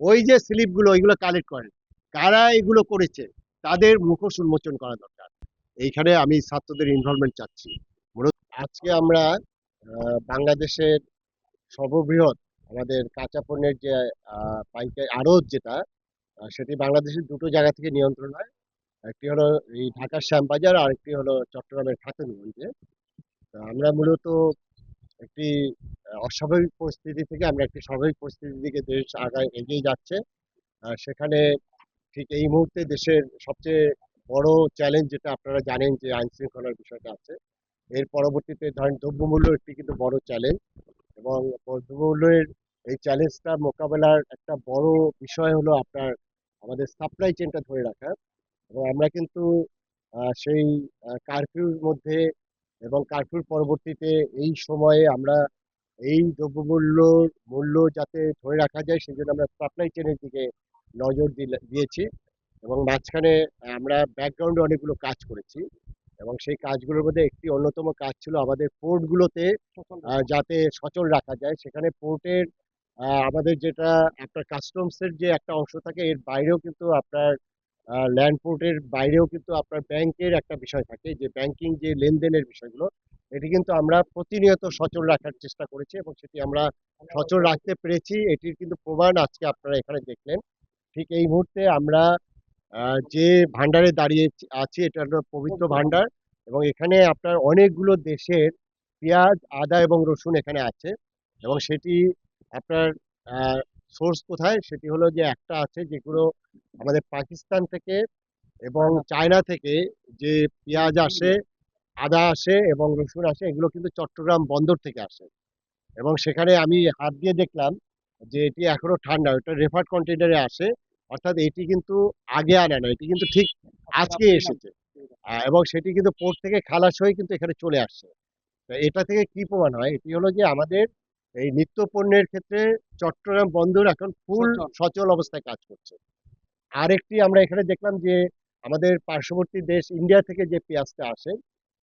ওই যে স্লিপগুলো ওইগুলো কালেক্ট করেন, কারা এগুলো করেছে তাদের মুখোশ উন্মোচন করা দরকার। এইখানে আমি ছাত্রদের ইনভলভমেন্ট চাচ্ছি। মূলত আজকে আমরা বাংলাদেশের সর্ববৃহৎ আমাদের কাঁচা পণ্যের যে পাইকারি আড়ত যেটা, সেটি বাংলাদেশের দুটো জায়গা থেকে নিয়ন্ত্রণ হয়। একটি হলো এই ঢাকার শ্যামবাজার, আর একটি হলো চট্টগ্রামের খাতুনগঞ্জে। তো আমরা মূলত একটি অস্বাভাবিক পরিস্থিতি থেকে আমরা একটি স্বাভাবিক পরিস্থিতির দিকে দেশ আগায় এগিয়ে যাচ্ছে। সেখানে ঠিক এই মুহূর্তে দেশের সবচেয়ে বড় চ্যালেঞ্জ যেটা আপনারা জানেন যে আইন শৃঙ্খলার বিষয়টা আছে। এর পরবর্তীতে ধরেন দ্রব্যমূল্য একটি কিন্তু বড় চ্যালেঞ্জ, এবং দ্রব্যমূল্যের এই চ্যালেঞ্জটা মোকাবেলার একটা বড় বিষয় হলো আপনার আমাদের সাপ্লাই চেনটা ধরে রাখা। এবং আমরা কিন্তু সেই কারফিউর মধ্যে এবং কারফিউর পরবর্তীতে এই সময়ে আমরা এই মূল্য যাতে ধরে রাখা যায় সেই জন্য আমরা সাপ্লাই চেনের দিকে নজর দিয়েছি। এবং মাঝখানে আমরা ব্যাকগ্রাউন্ডে অনেকগুলো কাজ করেছি, এবং সেই কাজগুলোর মধ্যে একটি অন্যতম কাজ ছিল আমাদের পোর্টগুলোতে যাতে সচল রাখা যায়। সেখানে পোর্টের আমাদের যেটা আপনার কাস্টমসের যে একটা অংশ থাকে, এর বাইরেও কিন্তু আপনার ল্যান্ড পোর্টের বাইরেও কিন্তু আপনার ব্যাংকের একটা বিষয় থাকে, যে ব্যাংকিং যে লেনদেনের বিষয়গুলো, এটি কিন্তু আমরা প্রতিনিয়ত সচল রাখার চেষ্টা করেছি, এবং সেটি আমরা সচল রাখতে পেরেছি। এটির কিন্তু প্রমাণ আজকে আপনারা এখানে দেখলেন। ঠিক এই মুহূর্তে আমরা যে ভান্ডারে দাঁড়িয়ে আছি এটা হলো পবিত্র ভান্ডার, এবং এখানে আপনার অনেকগুলো দেশের পেঁয়াজ, আদা এবং রসুন এখানে আছে। এবং সেটি আপনার সোর্স কোথায়, সেটি হলো যে একটা আছে যেগুলো আমাদের পাকিস্তান থেকে এবং চায়না থেকে যে পেঁয়াজ আসে, আদা আসে এবং রসুন আসে, এগুলো কিন্তু চট্টগ্রাম বন্দর থেকে আসে। এবং সেখানে আমি হাত দিয়ে দেখলাম যে এটি এখনো ঠান্ডা, ওটা রেফার্ড কন্টেইনারে আসে। অর্থাৎ এটি কিন্তু আগে আনা না, এটি কিন্তু ঠিক আজকে এসেছে। এবং সেটি কিন্তু পোর্ট থেকে খালাস হয়ে কিন্তু এখানে চলে আসছে। তো এটা থেকে কি প্রমাণ হয়, এটি হলো যে আমাদের এই নিত্য পণ্যের ক্ষেত্রে চট্টগ্রাম বন্দর এখন ফুল সচল অবস্থায় কাজ করছে। আরেকটি আমরা এখানে দেখলাম যে আমাদের পার্শ্ববর্তী দেশ ইন্ডিয়া থেকে যে পেঁয়াজটা আসে,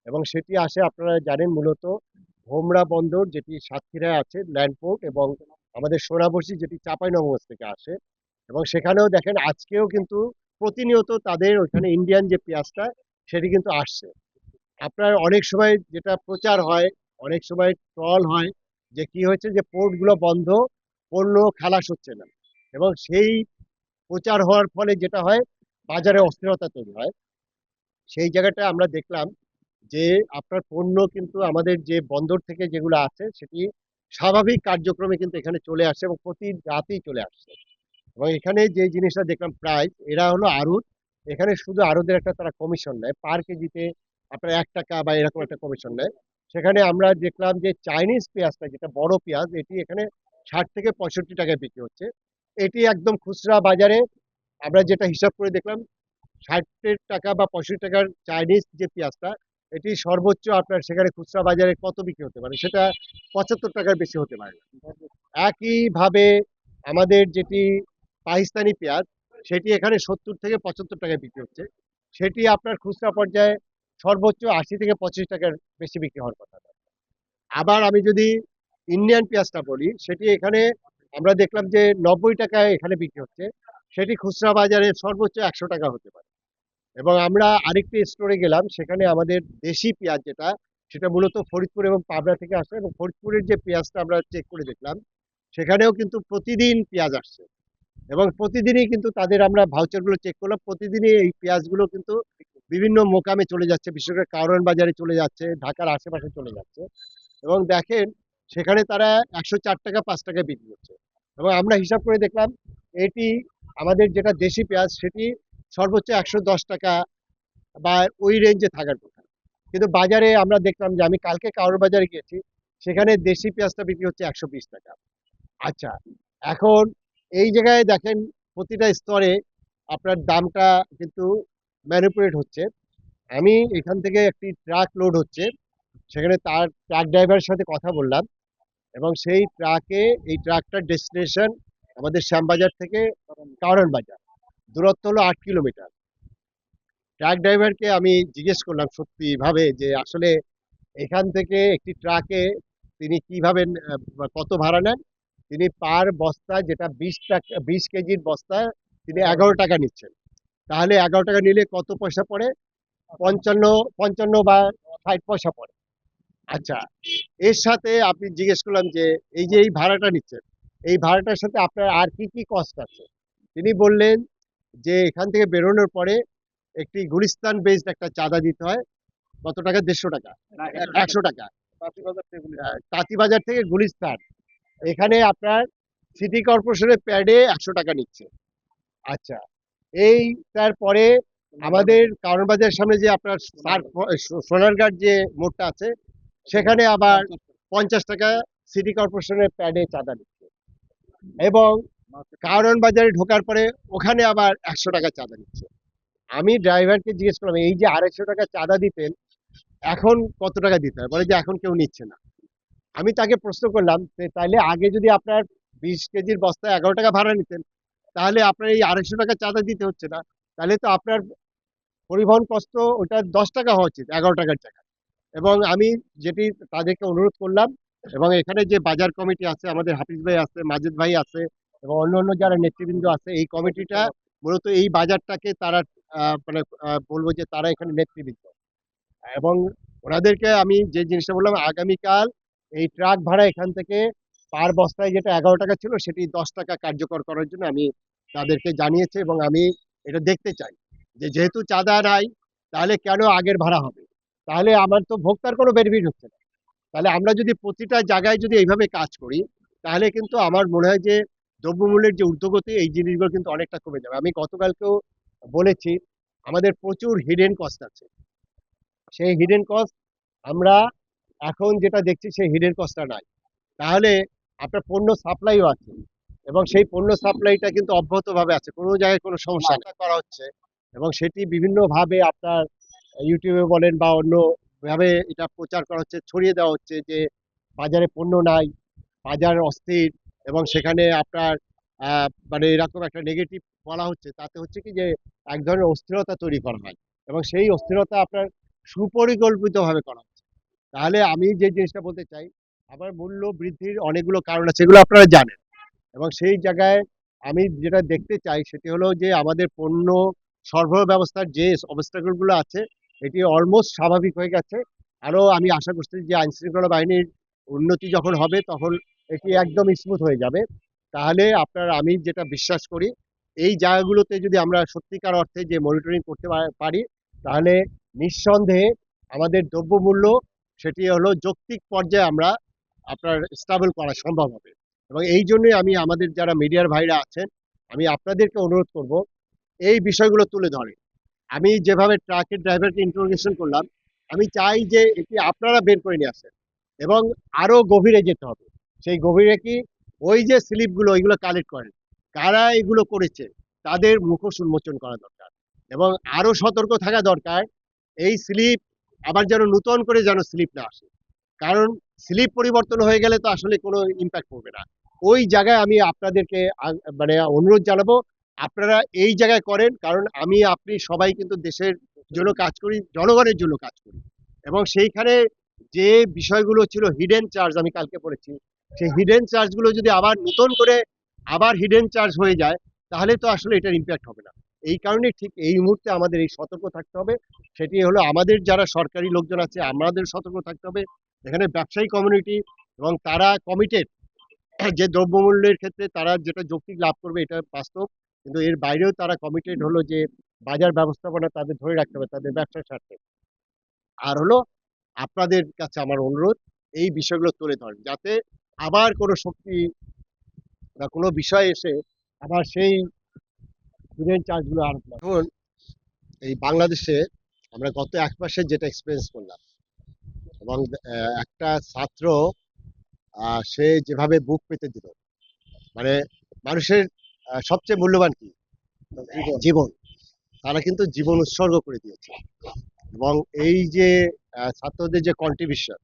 এবং সেটি আসে আপনারা জানেন মূলত ভোমরা বন্দর যেটি সাতক্ষীরায় আছে ল্যান্ডপোর্ট, এবং আমাদের সোনাবর্ষী যেটি চাঁপাইনবাবগঞ্জ থেকে আসে। এবং সেখানেও দেখেন আজকেও কিন্তু প্রতিনিয়ত তাদের ওইখানে ইন্ডিয়ান যে পেঁয়াজটা সেটি কিন্তু আসছে। আপনার অনেক সময় যেটা প্রচার হয়, অনেক সময় ট্রল হয় যে কি হয়েছে যে পোর্টগুলো বন্ধ, পণ্য খালাস হচ্ছে না। এবং সেই প্রচার হওয়ার ফলে যেটা হয়, বাজারে অস্থিরতা তৈরি হয়। সেই জায়গাটা আমরা দেখলাম যে আপনার পণ্য কিন্তু আমাদের যে বন্দর থেকে যেগুলো আছে সেটি স্বাভাবিক কার্যক্রমে কিন্তু এখানে চলে আসে, এবং প্রতি রাতেই চলে আসছে। এবং এখানে যে জিনিসটা দেখলাম প্রাইস, এরা হলো আড়ত। এখানে শুধু আড়তের একটা তারা কমিশন নেয় পার কেজিতে আপনার 1 টাকা বা এরকম একটা কমিশন নেয়। সেখানে আমরা দেখলাম যে চাইনিজ পেঁয়াজটা যেটা বড় পেঁয়াজ, এটি এখানে 60 থেকে 65 টাকায় বিক্রি হচ্ছে। এটি একদম খুচরা বাজারে আমরা যেটা হিসাব করে দেখলাম, 60 টাকা বা 65 টাকার চাইনিজ যে পেঁয়াজটা, এটি সর্বোচ্চ আপনার সেখানে খুচরা বাজারে কত বিক্রি হতে পারে, সেটা 75 টাকার বেশি হতে পারে না। একইভাবে আমাদের যেটি পাকিস্তানি পেঁয়াজ, সেটি এখানে 70 থেকে 75 টাকায় বিক্রি হচ্ছে। সেটি আপনার খুচরা পর্যায়ে সর্বোচ্চ 80 থেকে 85 টাকার বেশি বিক্রি হওয়ার কথা না। আবার আমি যদি ইন্ডিয়ান পেঁয়াজটা বলি, সেটি এখানে আমরা দেখলাম যে 90 টাকায় এখানে বিক্রি হচ্ছে। সেটি খুচরা বাজারে সর্বোচ্চ 100 টাকা হতে পারে। এবং আমরা আরেকটি স্টোরে গেলাম, সেখানে আমাদের দেশি পেঁয়াজ যেটা, সেটা মূলত ফরিদপুর এবং পাবনা থেকে আসে। এবং ফরিদপুরের যে পেঁয়াজটা আমরা চেক করে দেখলাম, সেখানেও কিন্তু প্রতিদিন পেঁয়াজ আসছে। এবং প্রতিদিনই কিন্তু তাদের আমরা ভাউচারগুলো চেক করলাম, প্রতিদিনই এই পেঁয়াজগুলো কিন্তু বিভিন্ন মোকামে চলে যাচ্ছে, বিশেষ করে কারওয়ান বাজারে চলে যাচ্ছে, ঢাকার আশেপাশে চলে যাচ্ছে। এবং দেখেন সেখানে তারা 104 টাকা 5 টাকায় বিক্রি করছে। এবং আমরা হিসাব করে দেখলাম এটি আমাদের যেটা দেশি পেঁয়াজ সেটি সর্বোচ্চ 110 টাকা বা ওই রেঞ্জে থাকার কথা। কিন্তু বাজারে আমরা দেখলাম যে আমি কালকে কারওয়ান বাজারে গিয়েছি, সেখানে দেশি পেঁয়াজটা বিক্রি হচ্ছে 120 টাকা। আচ্ছা, এখন এই জায়গায় দেখেন প্রতিটা স্তরে আপনার দামটা কিন্তু ম্যানিপুলেট হচ্ছে। আমি এখান থেকে একটি ট্রাক লোড হচ্ছে, সেখানে তার ট্রাক ড্রাইভারের সাথে কথা বললাম, এবং সেই ট্রাকে এই ট্রাকটার ডেস্টিনেশন আমাদের শ্যামবাজার থেকে কারওয়ান বাজার, দূরত্ব হলো 8 কিলোমিটার। ট্রাক ড্রাইভারকে আমি জিজ্ঞেস করলাম সত্যি ভাবে যে আসলে এখান থেকে একটি ট্রাকে তিনি কিভাবে কত ভাড়া নেন। তিনি পার বস্তা, যেটা 20 টাকা 20 কেজির বস্তা, তিনি 11 টাকা নিচ্ছেন। তাহলে 11 টাকা নিলে কত পয়সা পড়ে? 55 বা 60 পয়সা পড়ে। আচ্ছা, এর সাথে আপনি জিজ্ঞেস করলাম যে এই যে এই ভাড়াটা নিচ্ছেন, এই ভাড়াটার সাথে আপনার আর কি কি কস্ট আছে? তিনি বললেন যে এখান থেকে বেরোনোর পরে একটি গুলিস্তান বেসড একটা চাঁদা দিতে হয়। কত টাকা? 150 টাকা, 100 টাকা। তাঁতিবাজার থেকে গুলিস্তান, এখানে আপনার সিটি কর্পোরেশনের প্যাডে 100 টাকা নিচ্ছে। আচ্ছা, এইটার পরে আমাদের কারণ বাজারের সামনে যে আপনার সোনারঘাট যে মোড়টা আছে, সেখানে আবার 50 টাকা সিটি কর্পোরেশনের প্যাডে চাঁদা নিচ্ছে, এবং কারণ বাজারে ঢোকার পরে ওখানে আবার 100 টাকা চাঁদা নিচ্ছে। আমি ড্রাইভারকে জিজ্ঞেস করলাম, এই যে 250 টাকা চাঁদা দিতেন, এখন কত টাকা দিতে হয়? বলে যে এখন কেউ নিচ্ছে না। আমি তাকে প্রশ্ন করলাম যে তাইলে আগে যদি আপনার 20 কেজির বস্তায় 11 টাকা ভাড়া নিতেন, তাহলে আপনার এই 250 টাকা চাঁদা দিতে হচ্ছে না। তাহলে তো আপনার পরিবহন কষ্ট ওটা 10 টাকা হওয়া উচিত 11 টাকার জায়গায়। এবং আমি যেটি তাদেরকে অনুরোধ করলাম, এবং এখানে যে বাজার কমিটি আছে, আমাদের হাফিজ ভাই আছে, মাজেদ ভাই আছে, এবং অন্য যারা নেতৃবৃন্দ আছে, এই কমিটিটা মূলত এই বাজারটাকে তারা মানে বলবো যে তারা এখানে নেতৃবৃন্দ, এবং ওনাদেরকে আমি যে জিনিসটা বললাম, আগামীকাল এই ট্রাক ভাড়া এখান থেকে পার বস্তায় যেটা 11 টাকা ছিল, সেটি 10 টাকা কার্যকর করার জন্য আমি তাদেরকে জানিয়েছি। এবং আমি এটা দেখতে চাই যে যেহেতু চাঁদা নাই, তাহলে কেন আগের ভাড়া হবে? তাহলে আমার তো ভোক্তার কোনো বেনিফিট হচ্ছে না। তাহলে আমরা যদি প্রতিটা জায়গায় যদি এইভাবে কাজ করি, তাহলে কিন্তু আমার মনে হয় যে দ্রব্যমূল্যের যে ঊর্ধ্বগতি, এই জিনিসগুলো কিন্তু অনেকটা কমে যাবে। আমি গতকালকেও বলেছি, আমাদের প্রচুর হিডেন কস্ট আছে। সেই হিডেন কস্ট আমরা এখন যেটা দেখছি, সেই হিডেন কস্টটা নাই। তাহলে আপনার পণ্য সাপ্লাইও আছে, এবং সেই পণ্য সাপ্লাইটা কিন্তু অব্যাহতভাবে আছে, কোনো জায়গায় কোনো সমস্যা না করা হচ্ছে। এবং সেটি বিভিন্নভাবে আপনার ইউটিউবে বলেন বা অন্য ভাবে এটা প্রচার করা হচ্ছে, ছড়িয়ে দেওয়া হচ্ছে যে বাজারে পণ্য নাই, বাজার অস্থির, এবং সেখানে আপনার মানে এরকম একটা নেগেটিভ বলা হচ্ছে। তাতে হচ্ছে কি যে এক ধরনের অস্থিরতা তৈরি করা হয়, এবং সেই অস্থিরতা আপনার সুপরিকল্পিতভাবে করা হচ্ছে। তাহলে আমি যে জিনিসটা বলতে চাই, আমার মূল্য বৃদ্ধির অনেকগুলো কারণ আছে, এগুলো আপনারা জানেন। এবং সেই জায়গায় আমি যেটা দেখতে চাই, সেটি হলো যে আমাদের পণ্য সরবরাহ ব্যবস্থার যে অবস্টাকল গুলো আছে, এটি অলমোস্ট স্বাভাবিক হয়ে গেছে। আরো আমি আশা করছি যে আইন শৃঙ্খলা বাহিনীর উন্নতি যখন হবে, তখন এটি একদম স্মুথ হয়ে যাবে। তাহলে আপনার, আমি যেটা বিশ্বাস করি, এই জায়গাগুলোতে যদি আমরা সত্যিকার অর্থে যে মনিটরিং করতে পারি, তাহলে নিঃসন্দেহে আমাদের দ্রব্যমূল্য সেটি হলো যৌক্তিক পর্যায়ে আমরা আপনার স্টেবল করা সম্ভব হবে। এবং এই জন্যই আমি আমাদের যারা মিডিয়ার ভাইরা আছেন, আমি আপনাদেরকে অনুরোধ করব এই বিষয়গুলো তুলে ধরে। আমি যেভাবে ট্রাকের ড্রাইভারকে ইন্টারোগেশন করলাম, আমি চাই যে এটি আপনারা বের করে নিয়ে আসেন, এবং আরো গভীরে যেতে হবে। সেই গভীরে কি, ওই যে স্লিপগুলো, ওইগুলো কালেক্ট করেন, কারা এগুলো করেছে, তাদের মুখোশ উন্মোচন করা দরকার। এবং আরো সতর্ক থাকা দরকার, এই স্লিপ আবার যেন নতুন করে যেন স্লিপ না আসে। কারণ স্লিপ পরিবর্তন হয়ে গেলে তো আসলে কোনো ইম্প্যাক্ট পড়বে না। ওই জায়গায় আমি আপনাদেরকে মানে অনুরোধ জানাবো, আপনারা এই জায়গায় করেন। কারণ আমি আপনি সবাই কিন্তু দেশের জন্য কাজ করি, জনগণের জন্য কাজ করি। এবং সেইখানে যে বিষয়গুলো ছিল হিডেন চার্জ, আমি কালকে পড়েছি, সেই হিডেন চার্জগুলো যদি আবার নতুন করে আবার হিডেন চার্জ হয়ে যায়, তাহলে তো আসলে এটার ইম্প্যাক্ট হবে না। এই কারণে ঠিক এই মুহূর্তে আমাদের এই সতর্ক থাকতে হবে। সেটি হলো আমাদের যারা সরকারি লোকজন আছে, আমাদের সতর্ক থাকতে হবে। এখানে ব্যবসায়ী কমিউনিটি, এবং তারা কমিটেড যে দ্রব্যমূল্যের ক্ষেত্রে তারা যেটা যৌক্তিক লাভ করবে, এটা বাস্তব। কিন্তু এর বাইরেও তারা কমিটেড হলো যে বাজার ব্যবস্থাপনা তাদের ধরে রাখতে হবে তাদের ব্যবসার স্বার্থে। আর হলো আপনাদের কাছে আমার অনুরোধ, এই বিষয়গুলো তুলে ধরেন, যাতে আবার কোনো শক্তি বা কোনো বিষয় এসে আবার সেই হিডেন চার্জগুলো আরোপ না। এখন এই বাংলাদেশে আমরা গত 1 মাসে যেটা এক্সপিরিয়েন্স করলাম, এবং একটা ছাত্র সে যেভাবে বুক পেতে দিল, মানে মানুষের সবচেয়ে মূল্যবান কি? জীবন। তারা কিন্তু জীবন উৎসর্গ করে দিয়েছে। এবং এই যে ছাত্রদের যে কন্ট্রিবিউশন,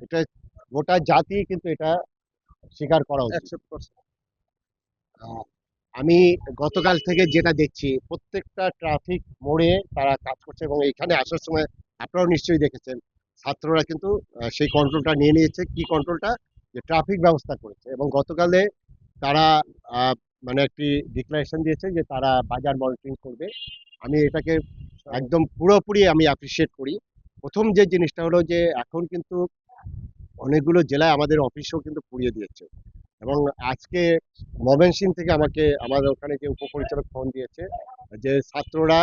এটা গোটা জাতি কিন্তু এটা স্বীকার করা উচিত। আহ, আমি গতকাল থেকে যেটা দেখছি, প্রত্যেকটা ট্রাফিক মোড়ে তারা কাজ করছে, এবং এখানে আসার সময় আপনারাও নিশ্চয়ই দেখেছেন, ছাত্ররা কিন্তু সেই কন্ট্রোলটা নিয়ে নিয়েছে। কি কন্ট্রোলটা? যে ট্রাফিক ব্যবস্থা করেছে। এবং গতকালে তারা আহ, মানে একটি ডিক্লারেশন দিয়েছে যে তারা বাজার মনিটরিং করবে। আমি এটাকে একদম পুরোপুরি আমি অ্যাপ্রিসিয়েট করি। প্রথম যে জিনিসটা হলো যে এখন কিন্তু অনেকগুলো জেলায় আমাদের অফিসও কিন্তু পুড়িয়ে দিয়েছে। এবং আজকে ময়মনসিংহ থেকে আমাকে আমার ওখানে যে উপপরিচালক ফোন দিয়েছে যে ছাত্ররা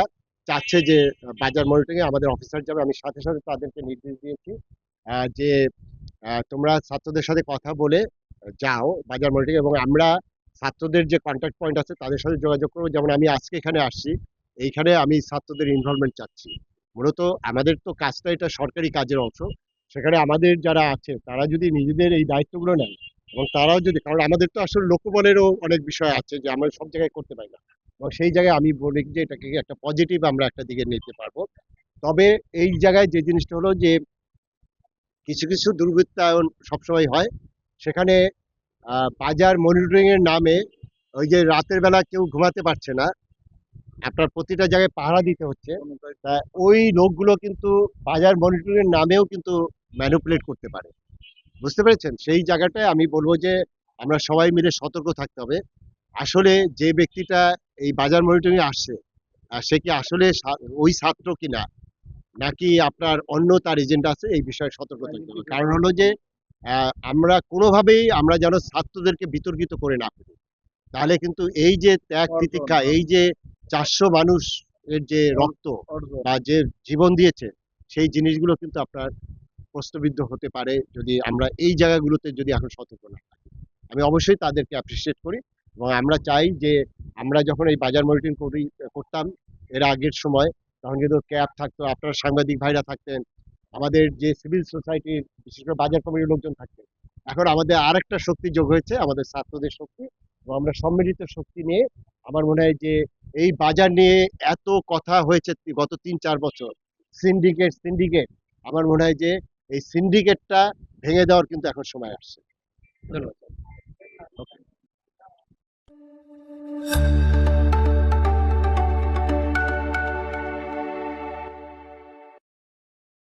চাচ্ছে যে বাজার মনিটরিং এ আমাদের অফিসার যাবে। আমি সাথে সাথে তাদেরকে নির্দেশ দিয়েছি যে তোমরা ছাত্রদের সাথে কথা বলে যাও বাজার মনিটরিং, এবং আমরা ছাত্রদের যে কন্ট্যাক্ট পয়েন্ট আছে তাদের সাথে যোগাযোগ করবো। যেমন আমি আজকে এখানে আসছি, এইখানে আমি ছাত্রদের ইনভলভমেন্ট চাচ্ছি। মূলত আমাদের তো কাজটা এটা সরকারি কাজের অংশ। সেখানে আমাদের যারা আছে তারা যদি নিজেদের এই দায়িত্বগুলো নেয়, এবং তারাও যদি, কারণ আমাদের তো আসলে লোকবলেরও অনেক বিষয় আছে যে আমরা সব জায়গায় করতে পারি না, এবং সেই জায়গায় আমি বলি যে এটাকে একটা পজিটিভ আমরা একটা দিকে নিতে পারবো। তবে এই জায়গায় যে জিনিসটা হলো যে কিছু কিছু দুর্বৃত্তায়ন সবসময় হয়। সেখানে বাজার মনিটরিং এর নামে ওই যে রাতের বেলা কেউ ঘুমাতে পারছে না, আপনার প্রতিটা জায়গায় পাহারা দিতে হচ্ছে, তা ওই লোকগুলো কিন্তু বাজার মনিটরিং এর নামেও কিন্তু ম্যানিপুলেট করতে পারে। বুঝতে পেরেছেন? সেই জায়গাটায় আমি বলবো যে আমরা সবাই মিলে সতর্ক থাকতে হবে। আসলে যে ব্যক্তিটা এই বাজার মনিটরিং এ আসছে, সে কি আসলে ওই ছাত্র কিনা, নাকি আপনার অন্য তার এজেন্ট আছে, এই বিষয়ে সতর্ক থাকতে হবে। কারণ হলো যে আমরা কোনোভাবেই আমরা যেন ছাত্রদেরকে বিতর্কিত করে না ফেলি। তাহলে কিন্তু এই যে ত্যাগ তিতিক্ষা, এই যে 400 মানুষ এর যে রক্ত বা যে জীবন দিয়েছে, সেই জিনিসগুলো কিন্তু আপনার প্রশ্নবিদ্ধ হতে পারে যদি আমরা এই জায়গাগুলোতে যদি এখন সতর্ক না থাকি। আমি অবশ্যই তাদেরকে অ্যাপ্রিসিয়েট করি, এবং আমরা চাই যে আমরা যখন এই বাজার মনিটরিং করতাম এর আগের সময়, তখন কিন্তু ক্যাব থাকতো, আপনারা সাংবাদিক ভাইরা থাকতেন, আমাদের যে সিভিল সোসাইটির বিশেষ করে বাজার কমিটির লোকজন থাকতেন। এখন আমাদের আরেকটা শক্তি যোগ হয়েছে, আমাদের ছাত্রদের শক্তি, এবং আমরা সম্মিলিত শক্তি নিয়ে আমার মনে হয় যে এই বাজার নিয়ে এত কথা হয়েছে গত 3-4 বছর, সিন্ডিকেট সিন্ডিকেট, আমার মনে হয় যে এই সিন্ডিকেটটা ভেঙে দেওয়ার কিন্তু এখন সময় আসছে। ধন্যবাদ।